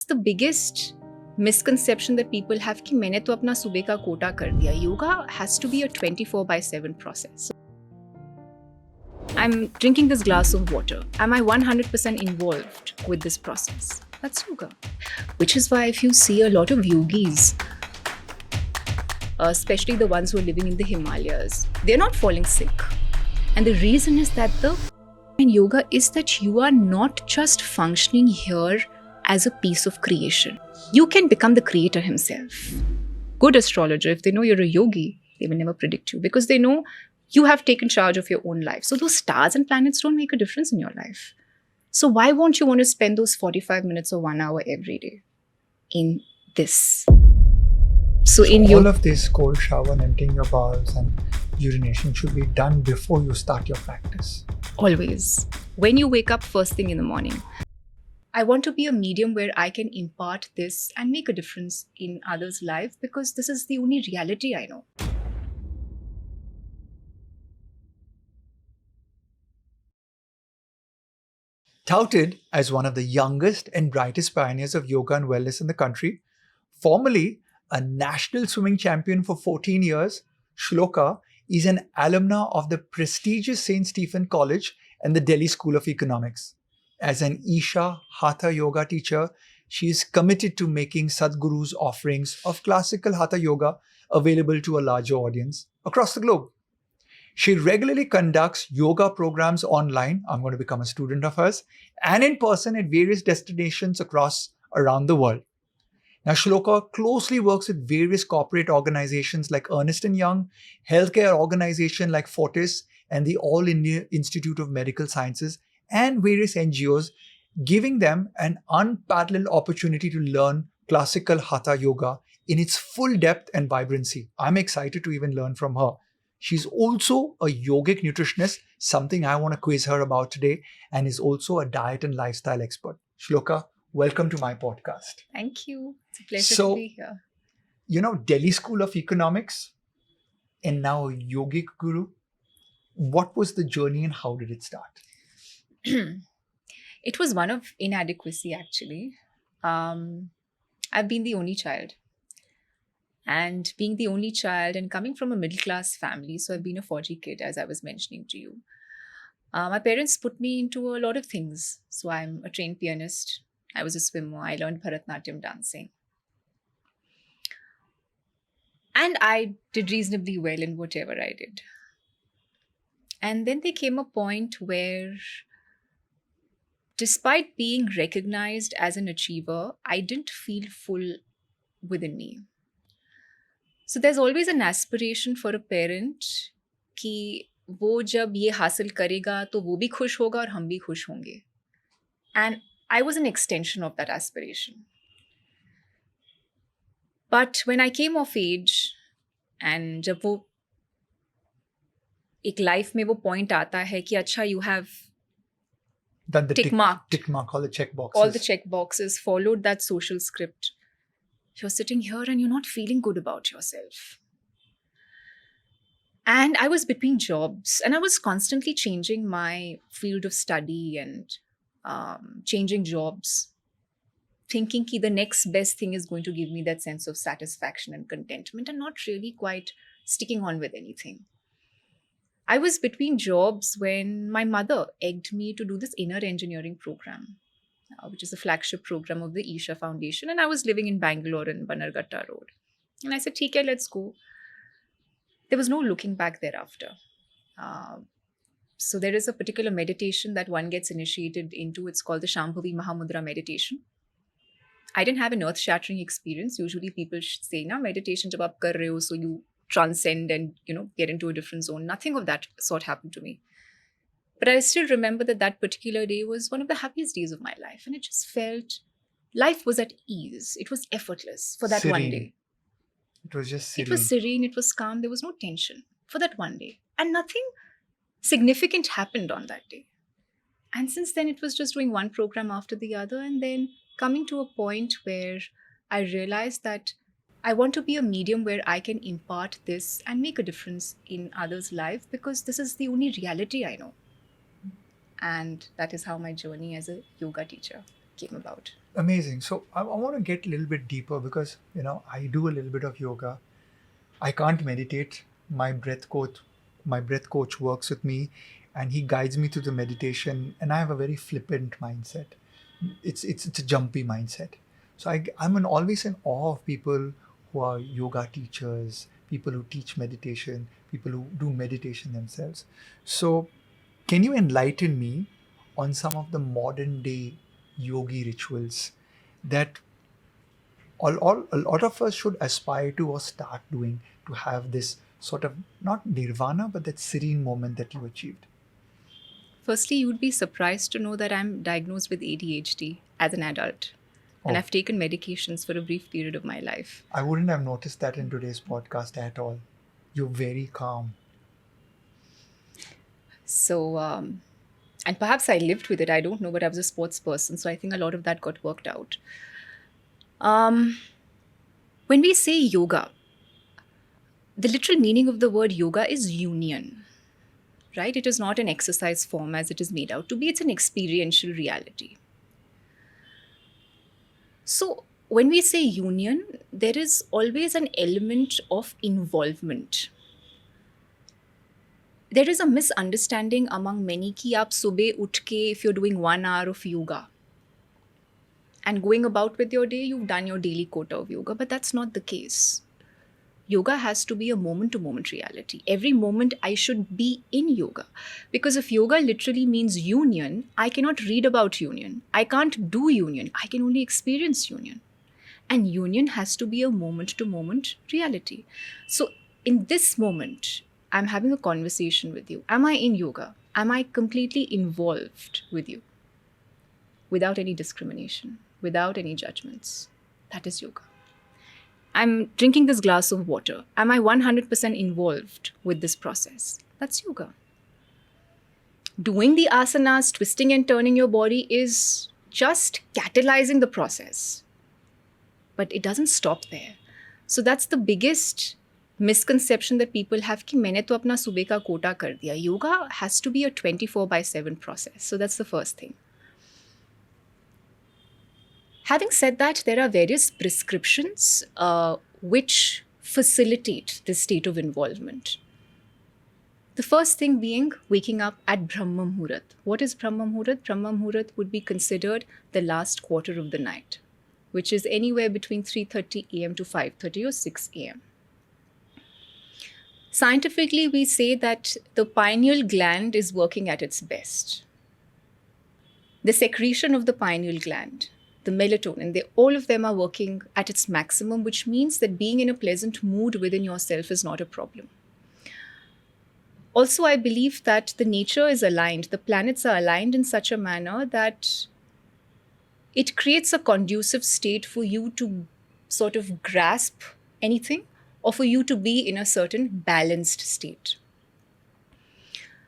the biggest misconception that people have कि मैंने तो अपना सुबह का कोटा कर दिया. Yoga has to be a 24/7 process. I'm drinking this glass of water. Am I 100% involved with this process? That's yoga. Which is why if you see a lot of yogis, especially the ones who are living in the Himalayas, they're not falling sick. And the reason is that in yoga is that you are not just functioning here as a piece of creation. You can become the creator himself. Good astrologer, if they know you're a yogi, they will never predict you because they know you have taken charge of your own life. So those stars and planets don't make a difference in your life. So why won't you want to spend those 45 minutes or 1 hour every day in this? So all of this cold shower and emptying your bowels and urination should be done before you start your practice. Always. When you wake up first thing in the morning. I want to be a medium where I can impart this and make a difference in others' life because this is the only reality I know. Touted as one of the youngest and brightest pioneers of yoga and wellness in the country, formerly a national swimming champion for 14 years, Shloka is an alumna of the prestigious St. Stephen College and the Delhi School of Economics. As an Isha Hatha yoga teacher, she is committed to making Sadhguru's offerings of classical Hatha yoga available to a larger audience across the globe. She regularly conducts yoga programs online. I'm going to become a student of hers, and in person at various destinations around the world. Now, Shloka closely works with various corporate organizations like Ernst & Young, healthcare organizations like Fortis, and the All India Institute of Medical Sciences, and various NGOs, giving them an unparalleled opportunity to learn classical Hatha yoga in its full depth and vibrancy. I'm excited to even learn from her. She's also a yogic nutritionist, something I want to quiz her about today, and is also a diet and lifestyle expert. Shloka, welcome to my podcast. Thank you. It's a pleasure to be here. Delhi School of Economics and now yogic guru. What was the journey and how did it start? It was one of inadequacy, actually. I've been the only child. And being the only child and coming from a middle-class family, so I've been a Fauji kid, as I was mentioning to you. My parents put me into a lot of things. So I'm a trained pianist. I was a swimmer. I learned Bharatanatyam dancing. And I did reasonably well in whatever I did. And then there came a point where, despite being recognized as an achiever, I didn't feel full within me. So there's always an aspiration for a parent कि वो जब ये हासिल करेगा तो वो भी खुश होगा और हम भी खुश होंगे. And I was an extension of that aspiration. But when I came of age and जब वो एक लाइफ में वो पॉइंट आता है कि अच्छा you have done the tick mark, all the check boxes. All the check boxes, followed that social script. You're sitting here and you're not feeling good about yourself. And I was between jobs and I was constantly changing my field of study and changing jobs, thinking that the next best thing is going to give me that sense of satisfaction and contentment and not really quite sticking on with anything. I was between jobs when my mother egged me to do this inner engineering program, which is a flagship program of the Isha Foundation. And I was living in Bangalore in Bannerghatta Road. And I said, "Okay, let's go." There was no looking back thereafter. So there is a particular meditation that one gets initiated into. It's called the Shambhavi Mahamudra meditation. I didn't have an earth-shattering experience. Usually people say, "Na meditation jab aap kar rahe ho, so you transcend and get into a different zone." Nothing of that sort happened to me. But I still remember that particular day was one of the happiest days of my life. And it just felt life was at ease. It was effortless for that serene. One day. It was just serene. It was serene. It was calm. There was no tension for that one day. And nothing significant happened on that day. And since then, it was just doing one program after the other. And then coming to a point where I realized that I want to be a medium where I can impart this and make a difference in others' life because this is the only reality I know. And that is how my journey as a yoga teacher came about. Amazing. So I want to get a little bit deeper because I do a little bit of yoga. I can't meditate. My breath coach works with me, and he guides me through the meditation. And I have a very flippant mindset. It's a jumpy mindset. So always in awe of people who are yoga teachers, people who teach meditation, people who do meditation themselves. So can you enlighten me on some of the modern day yogi rituals that a lot of us should aspire to or start doing to have this sort of not nirvana but that serene moment that you achieved? Firstly, you would be surprised to know that I'm diagnosed with ADHD as an adult, and Oh, I've taken medications for a brief period of my life. I wouldn't have noticed that in today's podcast at all. You're very calm. So, and perhaps I lived with it. I don't know, but I was a sports person, so I think a lot of that got worked out. Um, when we say yoga, the literal meaning of the word yoga is union, right? It is not an exercise form as it is made out to be, it's an experiential reality. So, when we say union, there is always an element of involvement. There is a misunderstanding among many ki aap subah utھ ke, if you're doing 1 hour of yoga and going about with your day, you've done your daily quota of yoga, but that's not the case. Yoga has to be a moment to moment reality. Every moment I should be in yoga. Because if yoga literally means union, I cannot read about union. I can't do union. I can only experience union. And union has to be a moment to moment reality. So, in this moment, I'm having a conversation with you. Am I in yoga? Am I completely involved with you without any discrimination, without any judgments? That is yoga. I'm drinking this glass of water. Am I 100% involved with this process? That's yoga. Doing the asanas, twisting and turning your body is just catalyzing the process. But it doesn't stop there. So that's the biggest misconception that people have कि मैंने तो अपना सुबह का कोटा कर दिया. Yoga has to be a 24/7 process. So that's the first thing. Having said that, there are various prescriptions which facilitate this state of involvement. The first thing being waking up at Brahma Muhurat. What is Brahma Muhurat? Brahma Muhurat would be considered the last quarter of the night, which is anywhere between 3:30 a.m. to 5:30 or 6 a.m. Scientifically, we say that the pineal gland is working at its best. The secretion of the pineal gland, the melatonin, all of them are working at its maximum, which means that being in a pleasant mood within yourself is not a problem. Also, I believe that the nature is aligned, the planets are aligned in such a manner that it creates a conducive state for you to sort of grasp anything or for you to be in a certain balanced state.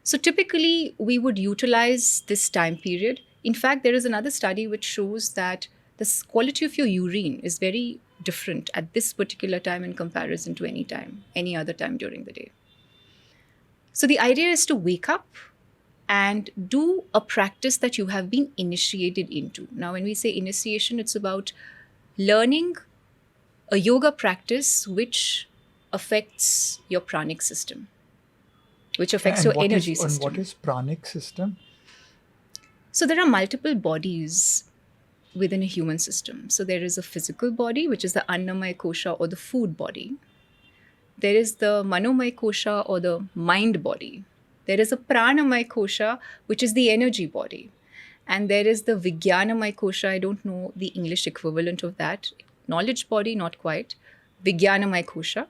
So typically, we would utilize this time period. In fact, there is another study which shows that the quality of your urine is very different at this particular time in comparison to any time, any other time during the day. So the idea is to wake up and do a practice that you have been initiated into. Now, when we say initiation, it's about learning a yoga practice which affects your pranic system, which affects And your what is energy and what system. is pranic system? So there are multiple bodies within a human system. So there is a physical body, which is the Annamaya Kosha or the food body. There is the Manomaya Kosha or the mind body. There is a Pranamaya Kosha, which is the energy body. And there is the Vijnanamaya Kosha, I don't know the English equivalent of that. Knowledge body, not quite. Vijnanamaya Kosha.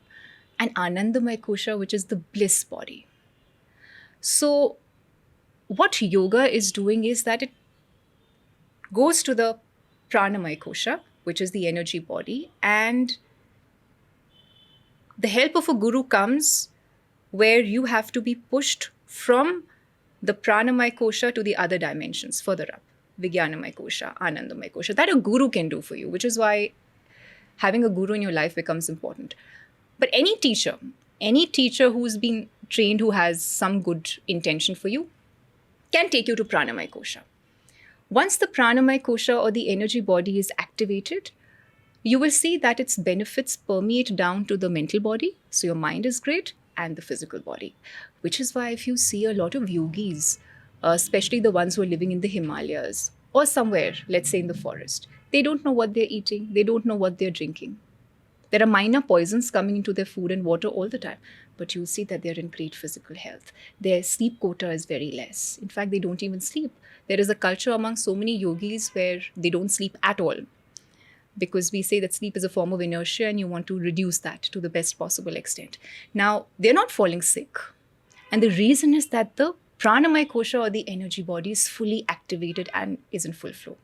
And Anandamaya Kosha, which is the bliss body. So what yoga is doing is that it goes to the Pranamaya Kosha, which is the energy body, and the help of a guru comes where you have to be pushed from the Pranamaya Kosha to the other dimensions further up. Vijnanamaya Kosha, Anandamaya Kosha. That a guru can do for you, which is why having a guru in your life becomes important. But any teacher who's been trained, who has some good intention for you, can take you to Pranamaya Kosha. Once the pranamaya kosha or the energy body is activated, you will see that its benefits permeate down to the mental body. So your mind is great and the physical body, which is why if you see a lot of yogis, especially the ones who are living in the Himalayas or somewhere, let's say in the forest, they don't know what they're eating, they don't know what they're drinking. There are minor poisons coming into their food and water all the time, but you'll see that they're in great physical health. Their sleep quota is very less. In fact, they don't even sleep. There is a culture among so many yogis where they don't sleep at all, because we say that sleep is a form of inertia and you want to reduce that to the best possible extent. Now, they're not falling sick. And the reason is that the pranamaya kosha or the energy body is fully activated and is in full flow.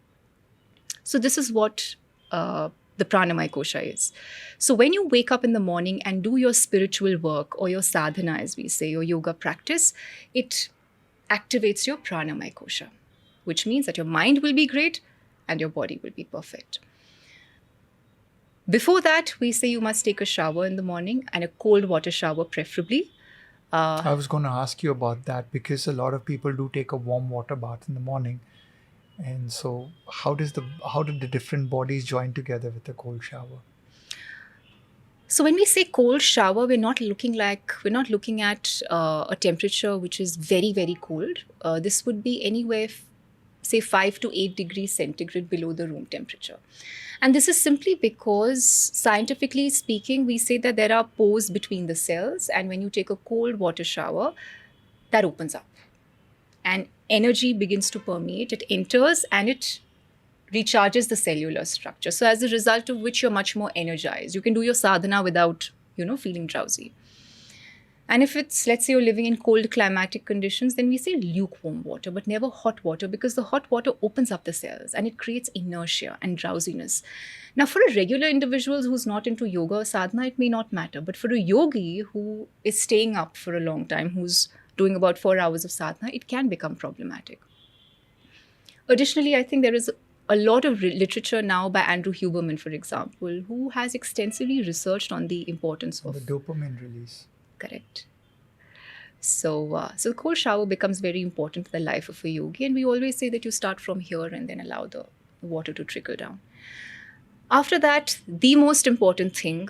So, this is what the pranamaya kosha is. So, when you wake up in the morning and do your spiritual work or your sadhana, as we say, your yoga practice, it activates your pranamaya kosha, which means that your mind will be great and your body will be perfect. Before that, we say you must take a shower in the morning, and a cold water shower preferably. I was going to ask you about that because a lot of people do take a warm water bath in the morning. And so how did the different bodies join together with the cold shower? So when we say cold shower, we're not looking at a temperature which is very very cold. This would be anywhere, say 5 to 8 degrees centigrade below the room temperature. And this is simply because, scientifically speaking, we say that there are pores between the cells, and when you take a cold water shower, that opens up and energy begins to permeate. It enters and it recharges the cellular structure. So, as a result of which, you're much more energized. You can do your sadhana without, feeling drowsy. And if it's, let's say, you're living in cold climatic conditions, then we say lukewarm water, but never hot water, because the hot water opens up the cells and it creates inertia and drowsiness. Now, for a regular individual who's not into yoga or sadhana, it may not matter. But for a yogi who is staying up for a long time, who's doing about 4 hours of sadhana, it can become problematic. Additionally, I think there is a lot of literature now by Andrew Huberman, for example, who has extensively researched on the importance The of. dopamine release. Correct. So the cold shower becomes very important for the life of a yogi, and we always say that you start from here and then allow the water to trickle down. After that, the most important thing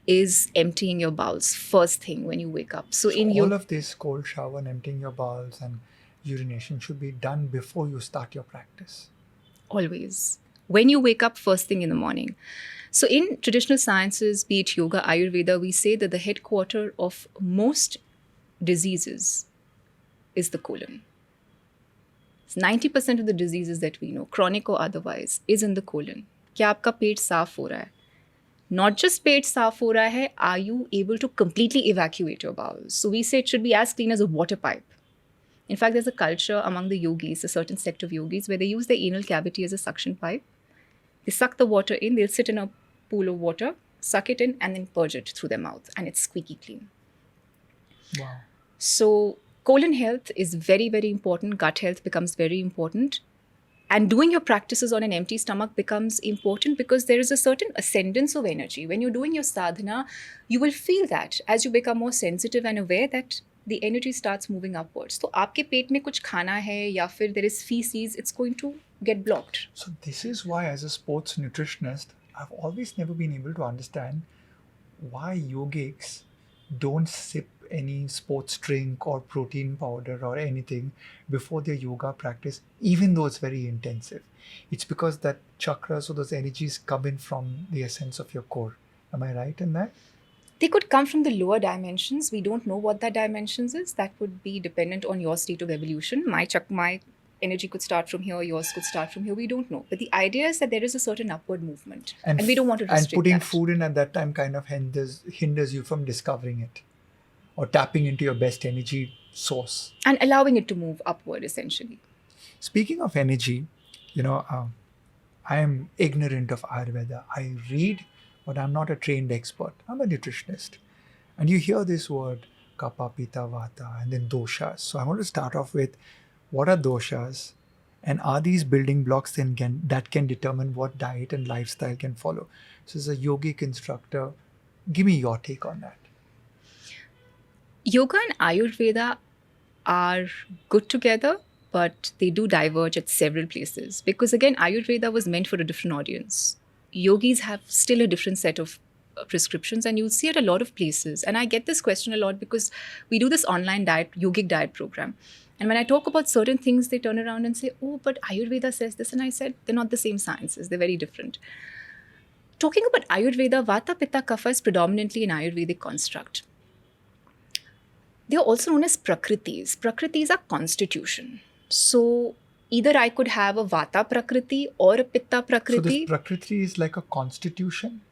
is emptying your bowels first thing when you wake up. So So in all your of this cold shower and emptying your bowels and urination should be done before you start your practice. always when you wake up first thing in the morning. So in traditional sciences, be it yoga, Ayurveda, we say that the headquarter of most diseases is the colon. 90% of the diseases that we know, chronic or otherwise, is in the colon. क्या आपका पेट साफ हो रहा है? Not just पेट साफ हो रहा है, are you able to completely evacuate your bowels? So we say it should be as clean as a water pipe. In fact, there's a culture among the yogis, a certain sect of yogis, where they use their anal cavity as a suction pipe. They suck the water in, they'll sit in a pool of water, suck it in, and then purge it through their mouth, and it's squeaky clean. Wow. So, colon health is very, very important. Gut health becomes very important. And doing your practices on an empty stomach becomes important because there is a certain ascendance of energy. When you're doing your sadhana, you will feel that as you become more sensitive and aware that the energy starts moving upwards. So, आपके पेट में कुछ खाना है या फिर there is feces, it's going to get blocked. So this is why, as a sports nutritionist, I've always never been able to understand why yogics don't sip any sports drink or protein powder or anything before their yoga practice, even though it's very intensive. It's because that chakras or those energies come in from the essence of your core. Am I right in that? They could come from the lower dimensions. We don't know what that dimensions is. That would be dependent on your state of evolution. My energy could start from here, yours could start from here. We don't know. But the idea is that there is a certain upward movement. And we don't want to and restrict putting that. food in at that time kind of hinders you from discovering it or tapping into your best energy source. And allowing it to move upward, essentially. Speaking of energy, I am ignorant of Ayurveda. I read, but I'm not a trained expert. I'm a nutritionist. And you hear this word, Kapha, Pitta, Vata, and then doshas. So I want to start off with, what are doshas? And are these building blocks that can determine what diet and lifestyle can follow? So as a yogic instructor, give me your take on that. Yoga and Ayurveda are good together, but they do diverge at several places because, again, Ayurveda was meant for a different audience. Yogis have still a different set of prescriptions, and you'll see it a lot of places. And I get this question a lot because we do this online yogic diet program. And when I talk about certain things, they turn around and say, oh, but Ayurveda says this. And I said, they're not the same sciences, they're very different. Talking about Ayurveda, Vata, Pitta, Kapha is predominantly an Ayurvedic construct. They are also known as Prakritis. Prakritis are constitution. So either I could have a Vata Prakriti or a Pitta So this Prakriti. Prakriti is like a constitution?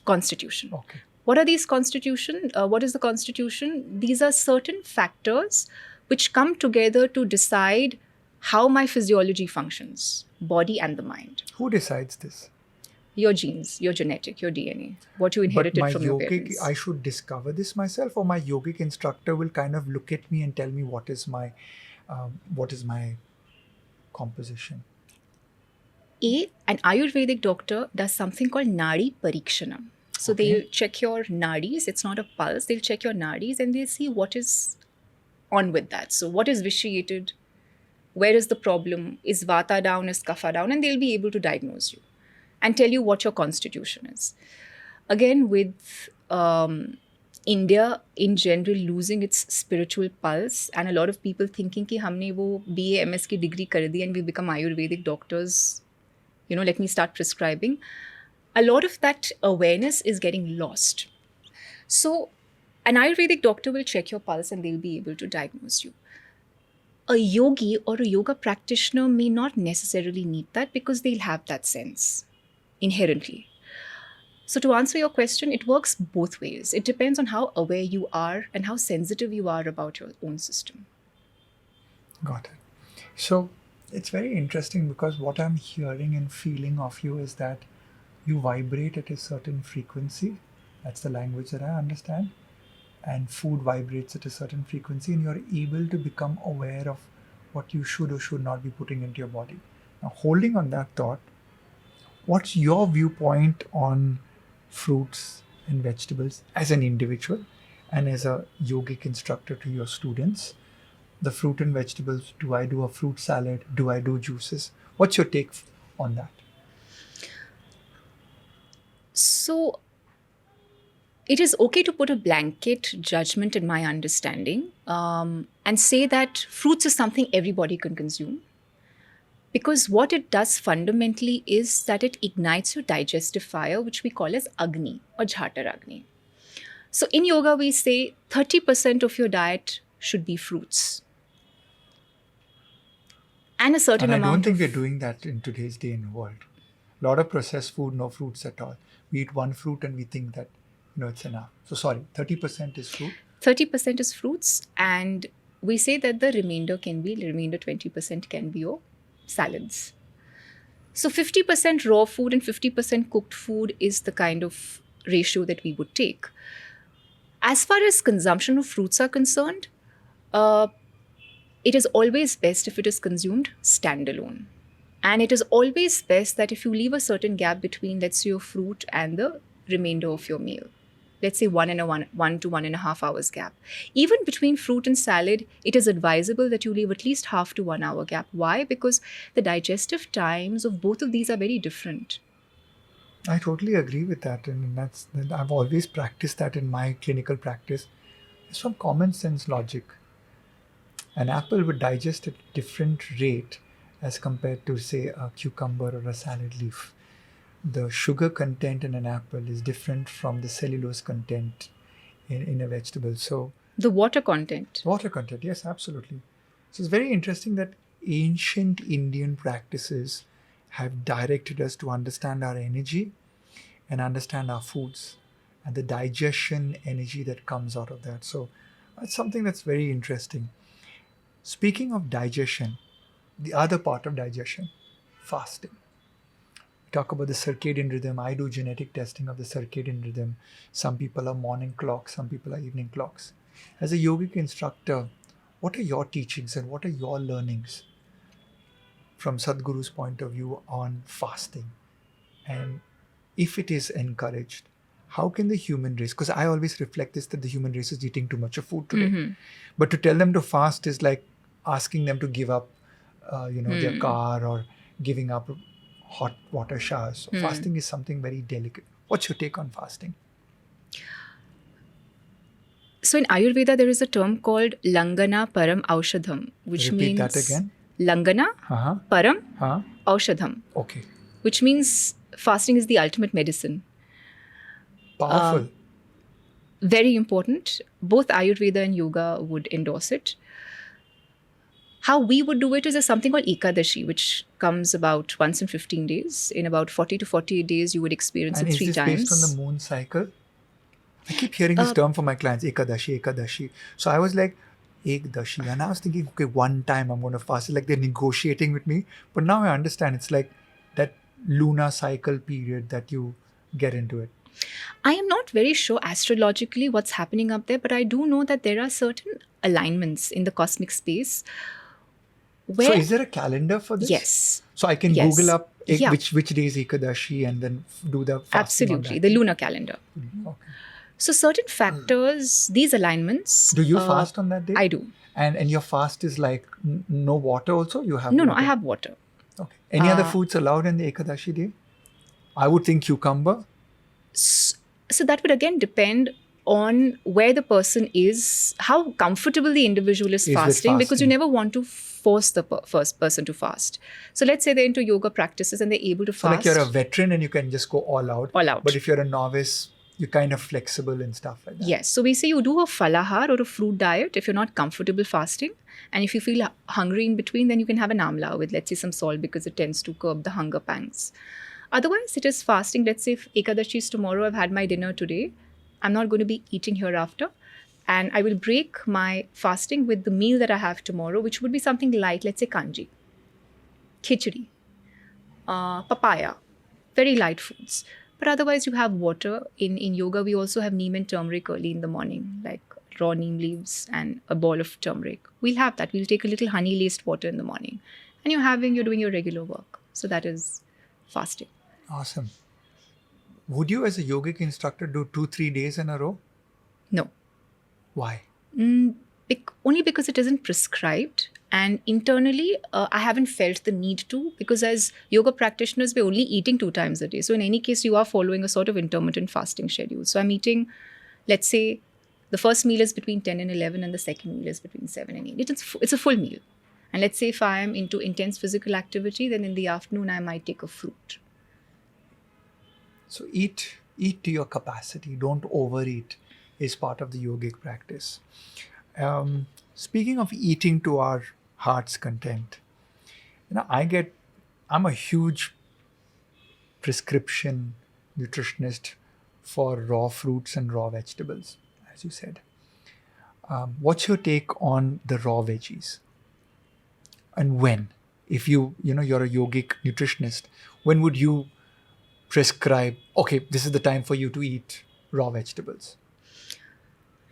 Constitution. Okay. What are these constitution? What is the constitution? These are certain factors which come together to decide how my physiology functions, body and the mind. Who decides this? Your genes, your genetic, your DNA, what you But inherited my from your yogic, parents. I should discover this myself, or my yogic instructor will kind of look at me and tell me what is my composition. An Ayurvedic doctor does something called Nadi Parikshanam. So Okay. they'll check your nadis. It's not a pulse. They'll check your nadis and they'll see what is on with that. So what is vitiated? Where is the problem? Is Vata down? Is Kapha down? And they'll be able to diagnose you and tell you what your constitution is. Again, with India in general losing its spiritual pulse, and a lot of people thinking कि हमने वो BA MS की degree कर दी and we become Ayurvedic doctors, let me start prescribing. A lot of that awareness is getting lost. So an Ayurvedic doctor will check your pulse and they'll be able to diagnose you. A yogi or a yoga practitioner may not necessarily need that because they'll have that sense inherently. So to answer your question, it works both ways. It depends on how aware you are and how sensitive you are about your own system. Got it. So it's very interesting because what I'm hearing and feeling of you is that you vibrate at a certain frequency. That's the language that I understand. And food vibrates at a certain frequency, and you're able to become aware of what you should or should not be putting into your body. Now, holding on that thought, what's your viewpoint on fruits and vegetables as an individual and as a yogic instructor to your students? The fruit and vegetables, do I do a fruit salad? Do I do juices? What's your take on that? So it is okay to put a blanket judgment in my understanding and say that fruits is something everybody can consume. Because what it does fundamentally is that it ignites your digestive fire, which we call as Agni or Jhatar Agni. So in yoga, we say 30% of your diet should be fruits. And a certain And I don't amount think of... we're doing that in today's day and world. A lot of processed food, no fruits at all. We eat one fruit and we think that, it's enough. So sorry, 30% is fruit. 30% is fruits, and we say that the remainder 20% can be your salads. So 50% raw food and 50% cooked food is the kind of ratio that we would take. As far as consumption of fruits are concerned, it is always best if it is consumed standalone. And it is always best that if you leave a certain gap between, let's say, your fruit and the remainder of your meal, let's say 1 to 1.5 hours gap. Even between fruit and salad, it is advisable that you leave at least half to 1 hour gap. Why? Because the digestive times of both of these are very different. I totally agree with that, and I've always practiced that in my clinical practice. It's from common sense logic. An apple would digest at a different rate as compared to, say, a cucumber or a salad leaf. The sugar content in an apple is different from the cellulose content in a vegetable. So The water content. water content, yes, absolutely. So it's very interesting that ancient Indian practices have directed us to understand our energy and understand our foods and the digestion energy that comes out of that. So that's something that's very interesting. Speaking of digestion, the other part of digestion, fasting. We talk about the circadian rhythm. I do genetic testing of the circadian rhythm. Some people are morning clocks, some people are evening clocks. As a yogic instructor, what are your teachings and what are your learnings from Sadhguru's point of view on fasting? And if it is encouraged, how can the human race, because I always reflect this that the human race is eating too much of food today. But to tell them to fast is like asking them to give up their car or giving up hot water showers. So Hmm. fasting is something very delicate. What's your take on fasting? So in Ayurveda, there is a term called Langana Param Aushadham, which Repeat that means again. Langana Uh-huh. Param Huh? Aushadham, Okay. which means fasting is the ultimate medicine. Powerful. Very important. Both Ayurveda and yoga would endorse it. How we would do it is something called Ekadashi, which comes about once in 15 days. In about 40 to 48 days, you would experience And it is three this based on the times. moon cycle? I keep hearing this term from my clients, Ekadashi, Ekadashi. So I was like, Ekadashi. And I was thinking, okay, one time I'm going to fast. It's like they're negotiating with me. But now I understand it's like that lunar cycle period that you get into it. I am not very sure astrologically what's happening up there, but I do know that there are certain alignments in the cosmic space So where, is there a calendar for this? yes, So I can Google yes, up yeah, which day is Ekadashi and then do the fasting on absolutely, that the day. lunar calendar. Okay. So certain factors, these alignments, Do you fast on that day? I do. And your fast is like no water also? You have No, I water? have water. Okay. Any other foods allowed in the Ekadashi day? I would think cucumber. So that would again depend on where the person is, how comfortable the individual is Is with fasting, because you fasting. never want to force the first person to fast. So let's say they're into yoga practices and they're able to So like you're a fast veteran and you can just go all out. all out. But if you're a novice, you're kind of flexible and stuff like that. Yes. So we say you do a falahar or a fruit diet if you're not comfortable fasting. And if you feel hungry in between, then you can have an amla with, let's say, some salt because it tends to curb the hunger pangs. Otherwise, it is fasting. Let's say if Ekadashi is tomorrow, I've had my dinner today. I'm not going to be eating hereafter. And I will break my fasting with the meal that I have tomorrow, which would be something light, let's say kanji, khichdi, papaya, very light foods. But otherwise, you have water. In yoga, we also have neem and turmeric early in the morning, like raw neem leaves and a ball of turmeric. We'll have that. We'll take a little honey laced water in the morning. And you're doing your regular work. So that is fasting. Awesome. Would you as a yogic instructor do 2-3 days in a row? No. Why? Only because it isn't prescribed. And internally, I haven't felt the need to, because as yoga practitioners, we're only eating 2 times a day. So in any case, you are following a sort of intermittent fasting schedule. So I'm eating, let's say, the first meal is between 10 and 11 and the second meal is between 7 and 8. It's a full meal. And let's say if I am into intense physical activity, then in the afternoon, I might take a fruit. So eat to your capacity. Don't overeat is part of the yogic practice. Speaking of eating to our heart's content, I'm a huge prescription nutritionist for raw fruits and raw vegetables, as you said. What's your take on the raw veggies? And when? If you're a yogic nutritionist, when would you prescribe, okay, this is the time for you to eat raw vegetables?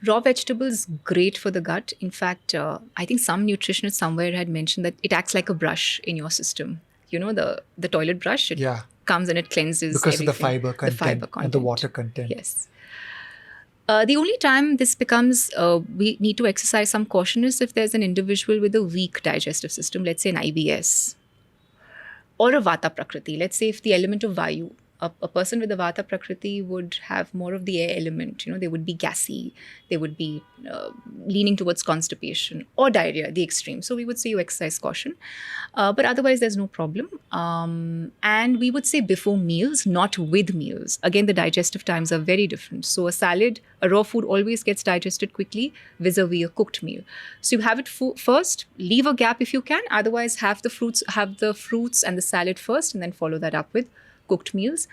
Raw vegetables, great for the gut. In fact, I think some nutritionist somewhere had mentioned that it acts like a brush in your system. You know, the toilet brush, it Yeah. comes and it cleanses Because everything. of the fiber content and the water content. Yes. The only time this becomes, we need to exercise some caution is if there's an individual with a weak digestive system, let's say an IBS, or a Vata Prakriti. Let's say if the element of Vayu, a person with a Vata Prakriti would have more of the air element. They would be gassy. They would be leaning towards constipation or diarrhea, the extreme. So we would say you exercise caution. But otherwise, there's no problem. And we would say before meals, not with meals. Again, the digestive times are very different. So a salad, a raw food always gets digested quickly vis-a-vis a cooked meal. So you have it first, leave a gap if you can. Otherwise, have the fruits and the salad first, and then follow that up with cooked meals.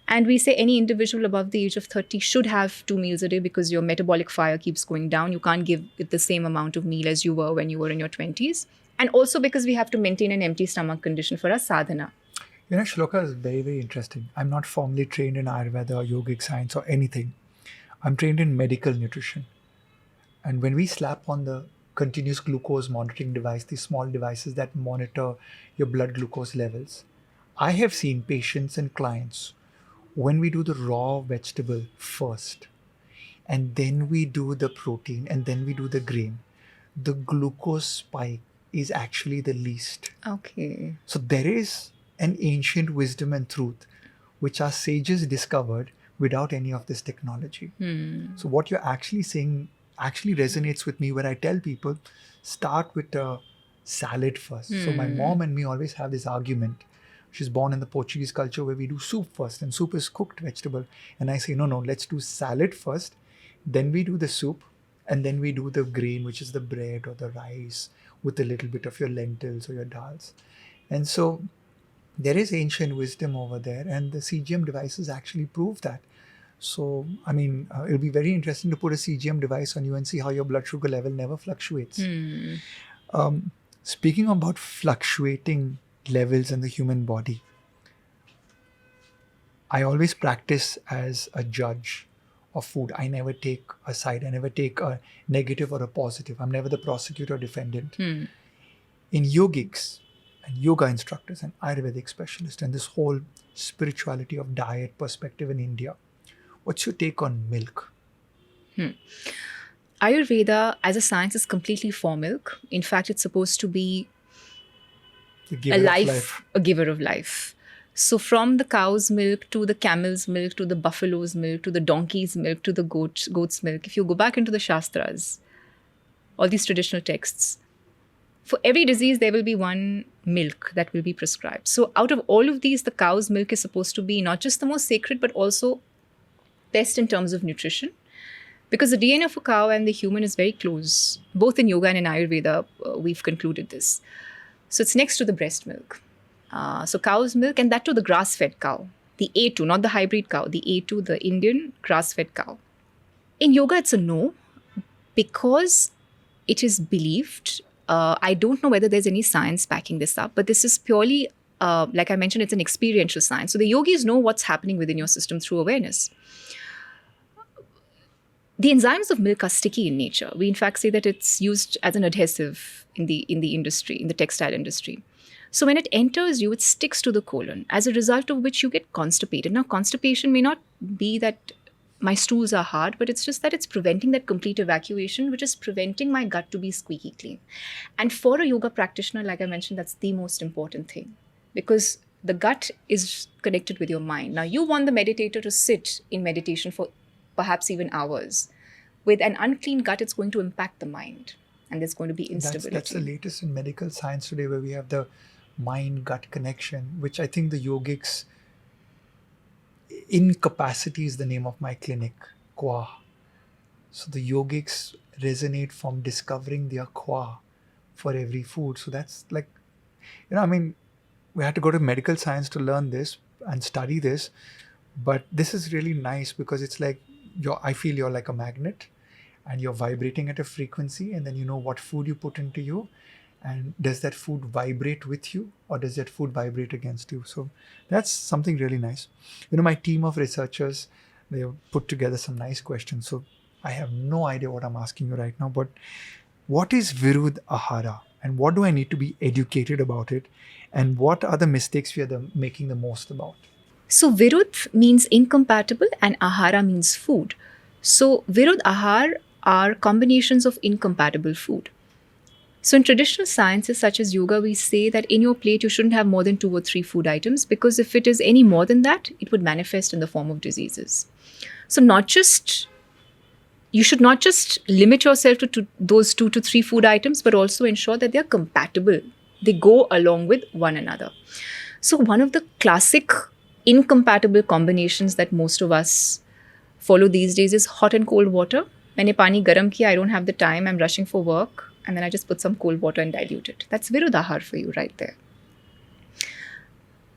And we say any individual above the age of 30 should have 2 meals a day because your metabolic fire keeps going down. You can't give it the same amount of meal as you were when you were in your 20s. And also because we have to maintain an empty stomach condition for our sadhana. Shloka is very, very interesting. I'm not formally trained in Ayurveda or yogic science or anything. I'm trained in medical nutrition. And when we slap on the continuous glucose monitoring device, these small devices that monitor your blood glucose levels, I have seen patients and clients, when we do the raw vegetable first, and then we do the protein, and then we do the grain, the glucose spike is actually the least. Okay. So there is an ancient wisdom and truth which our sages discovered without any of this technology. So what you're actually saying actually resonates with me when I tell people start with a salad first. So my mom and me always have this argument. She's born in the Portuguese culture where we do soup first, and soup is cooked vegetable. And I say, no, no, let's do salad first, then we do the soup, and then we do the grain, which is the bread or the rice with a little bit of your lentils or your dals. And so there is ancient wisdom over there, and the CGM devices actually prove that. So, I mean, it'll be very interesting to put a CGM device on you and see how your blood sugar level never fluctuates. Speaking about fluctuating levels in the human body, I always practice as a judge of food. I never take a side. I never take a negative or a positive. I'm never the prosecutor or defendant. In yogics and yoga instructors and Ayurvedic specialists and this whole spirituality of diet perspective in India, what's your take on milk? Ayurveda as a science is completely for milk. In fact, it's supposed to be The a giver of life, a giver of life. So from the cow's milk to the camel's milk to the buffalo's milk to the donkey's milk to the goat's milk, if you go back into the Shastras, all these traditional texts, for every disease there will be one milk that will be prescribed. So out of all of these, the cow's milk is supposed to be not just the most sacred but also best in terms of nutrition. Because the DNA of a cow and the human is very close. Both in yoga and in Ayurveda, we've concluded this. So it's next to the breast milk. So cow's milk, and that too the grass-fed cow. The A2, not the hybrid cow. The A2, the Indian grass-fed cow. In yoga, it's a no, because it is believed. I don't know whether there's any science backing this up, but this is purely, like I mentioned, it's an experiential science. So the yogis know what's happening within your system through awareness. The enzymes of milk are sticky in nature. We in fact say that it's used as an adhesive in the industry, in the textile industry. So when it enters you, it sticks to the colon, as a result of which you get constipated. Now, constipation may not be that my stools are hard, but it's just that it's preventing that complete evacuation, which is preventing my gut to be squeaky clean. And for a yoga practitioner, like I mentioned, that's the most important thing, because the gut is connected with your mind. Now, you want the meditator to sit in meditation for perhaps even hours. With an unclean gut, it's going to impact the mind, and there's going to be instability. That's the latest in medical science today, where we have the mind-gut connection, which I think the yogics, Incapacity is the name of my clinic, Kwa. So the yogics resonate from discovering their Kwa for every food. So that's like, I mean, we had to go to medical science to learn this and study this, but this is really nice because it's like, I feel you're like a magnet and you're vibrating at a frequency, and then you know what food you put into you, and does that food vibrate with you or does that food vibrate against you? So that's something really nice. My team of researchers, they have put together some nice questions. So I have no idea what I'm asking you right now, but what is Virud Ahara and what do I need to be educated about it? And what are the mistakes we are making the most about? So Virud means incompatible and Ahara means food. So Virud Ahar are combinations of incompatible food. So in traditional sciences such as yoga, we say that in your plate you shouldn't have more than 2 or 3 food items, because if it is any more than that, it would manifest in the form of diseases. So you should not just limit yourself to those 2 to 3 food items, but also ensure that they are compatible. They go along with one another. So one of the classic incompatible combinations that most of us follow these days is hot and cold water. Maine pani garam kiya, I don't have the time, I'm rushing for work, and then I just put some cold water and dilute it. That's Virudahar for you right there.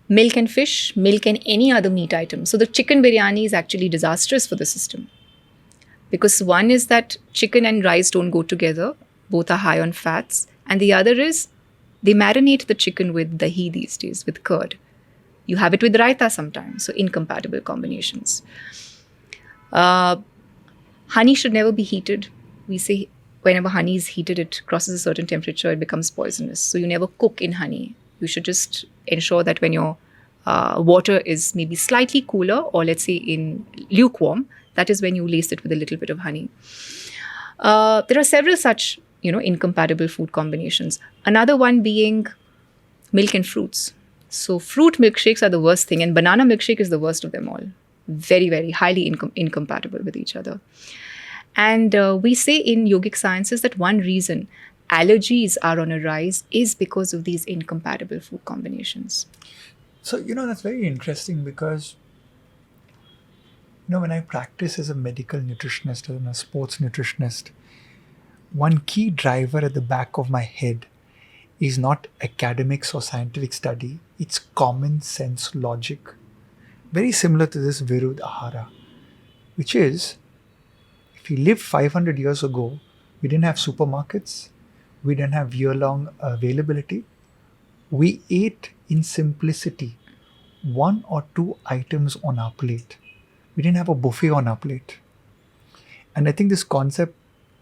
Milk and fish, milk and any other meat item. So the chicken biryani is actually disastrous for the system. Because one is that chicken and rice don't go together. Both are high on fats. And the other is they marinate the chicken with dahi these days, with curd. You have it with raita sometimes. So incompatible combinations. Honey should never be heated. We say whenever honey is heated, it crosses a certain temperature, it becomes poisonous. So you never cook in honey. You should just ensure that when your water is maybe slightly cooler, or let's say in lukewarm, that is when you lace it with a little bit of honey. There are several such incompatible food combinations. Another one being milk and fruits. So fruit milkshakes are the worst thing, and banana milkshake is the worst of them all. Very, very highly incompatible with each other. And we say in yogic sciences that one reason allergies are on a rise is because of these incompatible food combinations. So, that's very interesting because, when I practice as a medical nutritionist and a sports nutritionist, one key driver at the back of my head is not academics or scientific study, it's common sense logic. Very similar to this Virud Ahara, which is if we lived 500 years ago, we didn't have supermarkets, we didn't have year long availability. We ate in simplicity one or two items on our plate. We didn't have a buffet on our plate. And I think this concept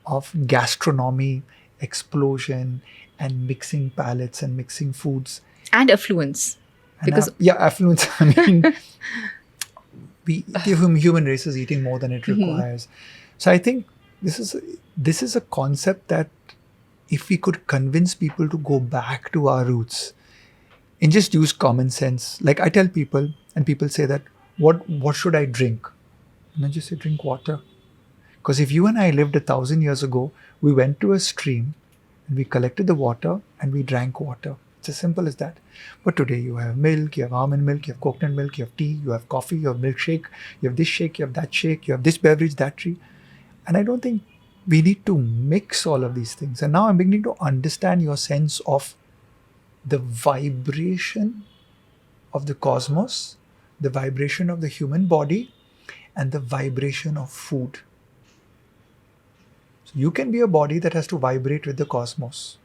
of gastronomy, explosion, and mixing palates and mixing foods. And affluence. And Because affluence. I mean, the human race is eating more than it requires. So I think this is a concept that if we could convince people to go back to our roots and just use common sense. Like I tell people, and people say that, what should I drink? And I just say, drink water. Because if you and I lived 1,000 years ago, we went to a stream and we collected the water and we drank water. It's as simple as that. But today you have milk, you have almond milk, you have coconut milk, you have tea, you have coffee, you have milkshake, you have this shake, you have that shake, you have this beverage, that tree. And I don't think we need to mix all of these things. And now I'm beginning to understand your sense of the vibration of the cosmos, the vibration of the human body, and the vibration of food. So you can be a body that has to vibrate with the cosmos,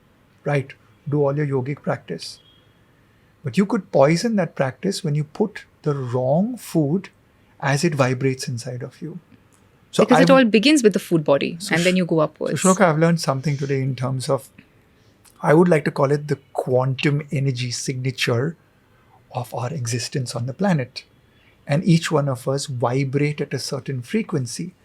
right? Do all your yogic practice. But you could poison that practice when you put the wrong food as it vibrates inside of you. So because it all begins with the food body and then you go upwards. So Shloka, I've learned something today in terms of, I would like to call it the quantum energy signature of our existence on the planet. And each one of us vibrate at a certain frequency.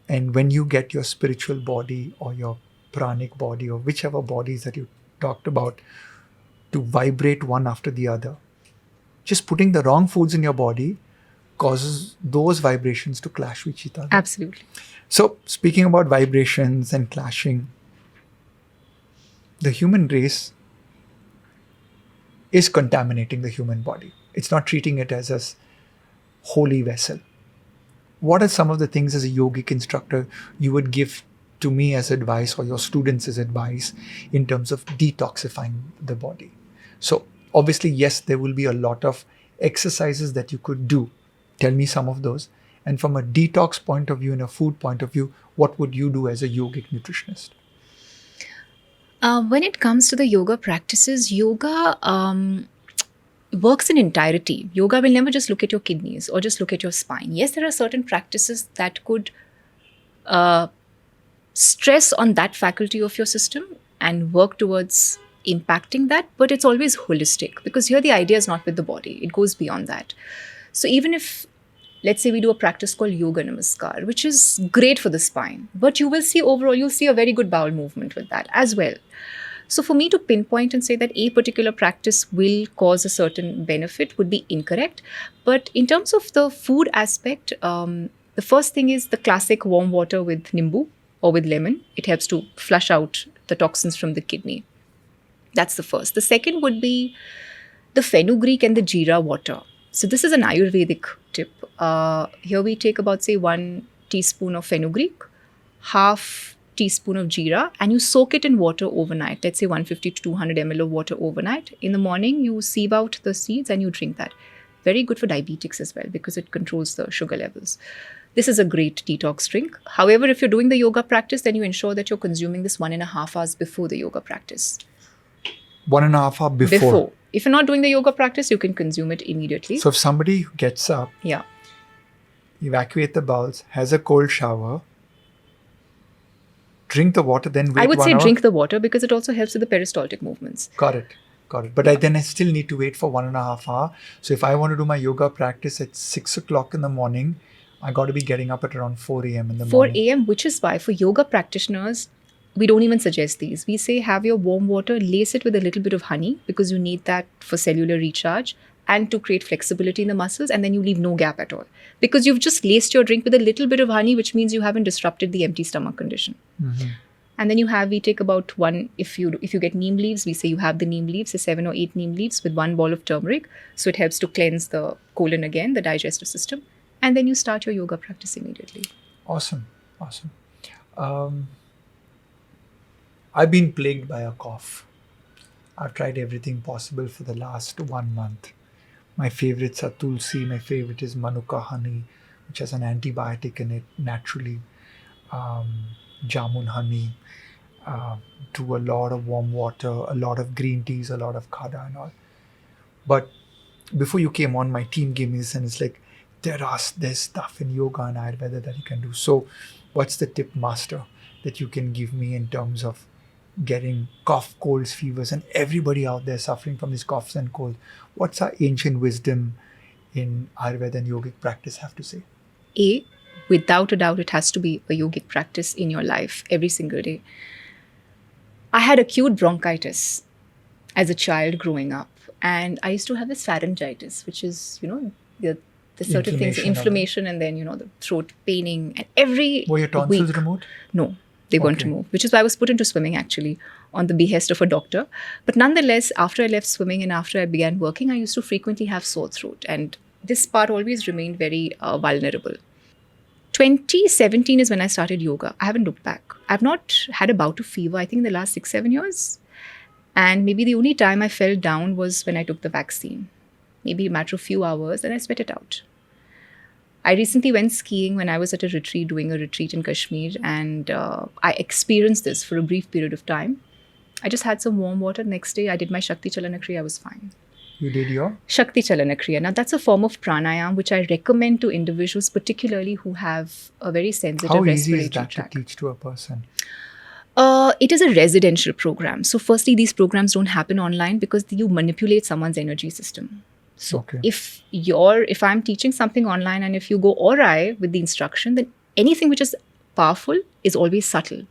And when you get your spiritual body or your pranic body or whichever bodies that you talked about to vibrate one after the other, just putting the wrong foods in your body causes those vibrations to clash with each other. Absolutely. So speaking about vibrations and clashing, the human race is contaminating the human body. It's not treating it as a holy vessel. What are some of the things as a yogic instructor you would give to me as advice or your students as advice in terms of detoxifying the body? So obviously, yes, there will be a lot of exercises that you could do. Tell me some of those. And from a detox point of view and a food point of view, what would you do as a yogic nutritionist? When it comes to the yoga practices, yoga works in entirety. Yoga will never just look at your kidneys or just look at your spine. Yes, there are certain practices that could stress on that faculty of your system and work towards impacting that, but it's always holistic because here the idea is not with the body. It goes beyond that. So even if, let's say we do a practice called Yoga Namaskar, which is great for the spine, but you will see overall, you'll see a very good bowel movement with that as well. So for me to pinpoint and say that a particular practice will cause a certain benefit would be incorrect. But in terms of the food aspect, the first thing is the classic warm water with nimbu or with lemon. It helps to flush out the toxins from the kidney. That's the first. The second would be the fenugreek and the jeera water. So this is an Ayurvedic tip. Here we take about, say, 1 teaspoon of fenugreek, half teaspoon of jeera, and you soak it in water overnight. Let's say 150 to 200 ml of water overnight. In the morning, you sieve out the seeds and you drink that. Very good for diabetics as well because it controls the sugar levels. This is a great detox drink. However, if you're doing the yoga practice, then you ensure that you're consuming this 1.5 hours before the yoga practice. 1.5 hours before. If you're not doing the yoga practice, you can consume it immediately. So if somebody gets up, evacuate the bowels, has a cold shower, drink the water, then wait 1 hour? I would say drink the water because it also helps with the peristaltic movements. Got it. But I still need to wait for 1.5 hours. So if I want to do my yoga practice at 6 o'clock in the morning, I got to be getting up at around 4 a.m. in the morning. 4 a.m., which is why for yoga practitioners, we don't even suggest these. We say have your warm water, lace it with a little bit of honey because you need that for cellular recharge and to create flexibility in the muscles, and then you leave no gap at all because you've just laced your drink with a little bit of honey, which means you haven't disrupted the empty stomach condition. And then we take about one, if you get neem leaves, we say you have the neem leaves, say 7 or 8 neem leaves with one ball of turmeric. So it helps to cleanse the colon again, the digestive system. And then you start your yoga practice immediately. Awesome. I've been plagued by a cough. I've tried everything possible for the last 1 month. My favorites are tulsi. My favorite is manuka honey, which has an antibiotic in it naturally. Jamun honey. To a lot of warm water, a lot of green teas, a lot of khada and all. But before you came on, my team gave me this, and it's like there's stuff in yoga and Ayurveda that you can do. So, what's the tip, master, that you can give me in terms of getting cough, colds, fevers, and everybody out there suffering from these coughs and colds? What's our ancient wisdom in Ayurveda and yogic practice have to say? Without a doubt, it has to be a yogic practice in your life every single day. I had acute bronchitis as a child growing up, and I used to have this pharyngitis, which is, the certain things, inflammation, and then, the throat paining, and every Were your tonsils week. removed? No, they weren't removed, which is why I was put into swimming actually on the behest of a doctor. But nonetheless, after I left swimming and after I began working, I used to frequently have sore throat, and this part always remained very vulnerable. 2017 is when I started yoga. I haven't looked back. I've not had a bout of fever, I think, in the last 6-7 years. And maybe the only time I fell down was when I took the vaccine. Maybe a matter of few hours, and I sweat it out. I recently went skiing when I was at a retreat, doing a retreat in Kashmir, and I experienced this for a brief period of time. I just had some warm water. Next day, I did my Shakti Chalana Kriya. I was fine. You did your? Shakti Chalana Kriya. Now, that's a form of pranayam, which I recommend to individuals, particularly who have a very sensitive How respiratory easy is that tract. to teach to a person? It is a residential program. So firstly, these programs don't happen online because you manipulate someone's energy system. So if I'm teaching something online and if you go awry with the instruction, then anything which is powerful is always subtle.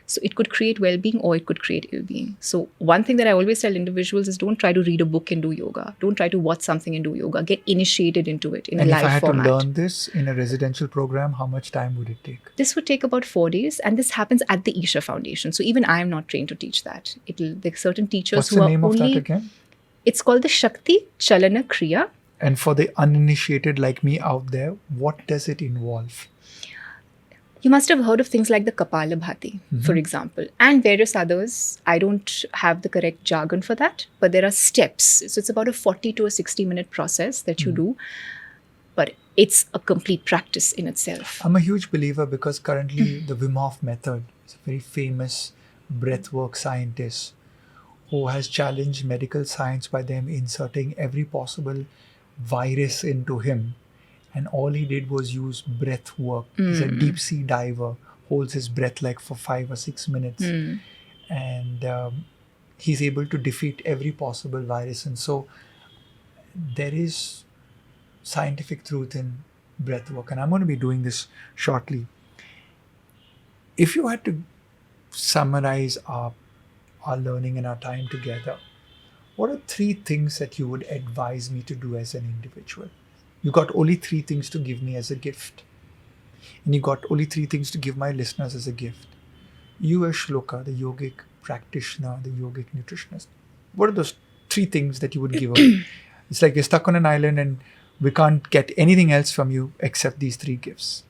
So it could create well-being or it could create ill-being. So one thing that I always tell individuals is don't try to read a book and do yoga. Don't try to watch something and do yoga. Get initiated into it in a live format. And if I had to learn this in a residential program, how much time would it take? This would take about 4 days, and this happens at the Isha Foundation. So even I am not trained to teach that. There are certain teachers What's the name of that again? It's called the Shakti Chalana Kriya. And for the uninitiated like me out there, what does it involve? You must have heard of things like the Kapalabhati, for example, and various others. I don't have the correct jargon for that, but there are steps. So it's about a 40 to a 60-minute process that you do, but it's a complete practice in itself. I'm a huge believer because currently the Wim Hof method is a very famous breathwork scientist who has challenged medical science by them inserting every possible virus into him. And all he did was use breath work. He's a deep sea diver, holds his breath like for 5 or 6 minutes. And he's able to defeat every possible virus. And so there is scientific truth in breath work. And I'm going to be doing this shortly. If you had to summarize our learning and our time together, what are 3 things that you would advise me to do as an individual? You got only 3 things to give me as a gift. And you got only 3 things to give my listeners as a gift. You as Shloka, the yogic practitioner, the yogic nutritionist, what are those 3 things that you would give away? It's like you're stuck on an island and we can't get anything else from you except these 3 gifts.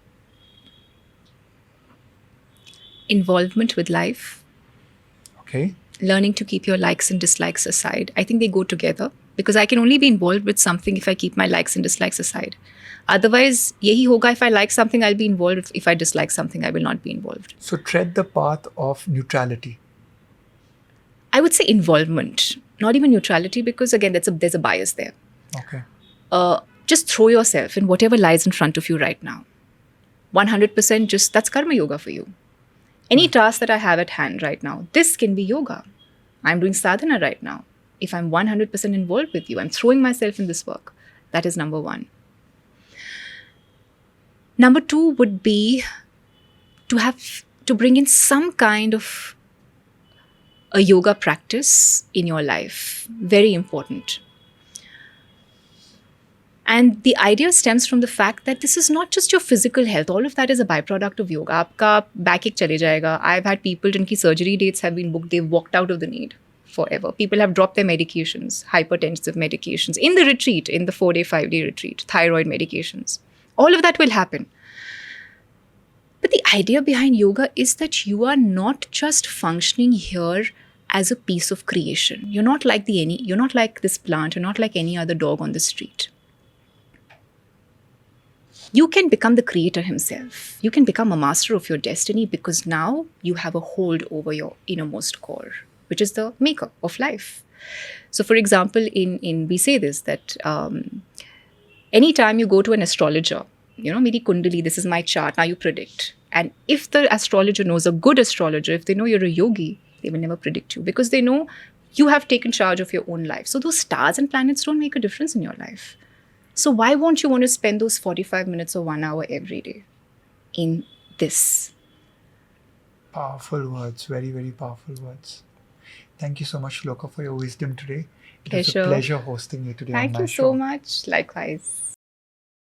Involvement with life. Okay. Learning to keep your likes and dislikes aside. I think they go together. Because I can only be involved with something if I keep my likes and dislikes aside. Otherwise, yehi hoga, if I like something, I'll be involved. If I dislike something, I will not be involved. So tread the path of neutrality. I would say involvement, not even neutrality, because again, there's a bias there. Okay. Just throw yourself in whatever lies in front of you right now. 100% that's karma yoga for you. Any task that I have at hand right now, this can be yoga. I'm doing sadhana right now. If I'm 100% involved with you, I'm throwing myself in this work. That is number 1. Number 2 would be to bring in some kind of a yoga practice in your life. Very important. And the idea stems from the fact that this is not just your physical health. All of that is a byproduct of yoga. आपका back एक चले जाएगा. I've had people जिनकी surgery dates have been booked. They've walked out of the need forever. People have dropped their medications, hypertensive medications, in the retreat, in the 4-day, 5-day retreat, thyroid medications. All of that will happen. But the idea behind yoga is that you are not just functioning here as a piece of creation. You're not like this plant, you're not like any other dog on the street. You can become the creator himself. You can become a master of your destiny because now you have a hold over your innermost core, which is the maker of life. So, for example, in we say this that anytime you go to an astrologer, Meri Kundali, this is my chart, now you predict. And if the astrologer knows, a good astrologer, if they know you're a yogi, they will never predict you because they know you have taken charge of your own life. So those stars and planets don't make a difference in your life. So why won't you want to spend those 45 minutes or 1 hour every day in this? Powerful words, very, very powerful words. Thank you so much, Shloka, for your wisdom today. It was a Pleasure. pleasure hosting you today on Thank my you show. so much. Likewise.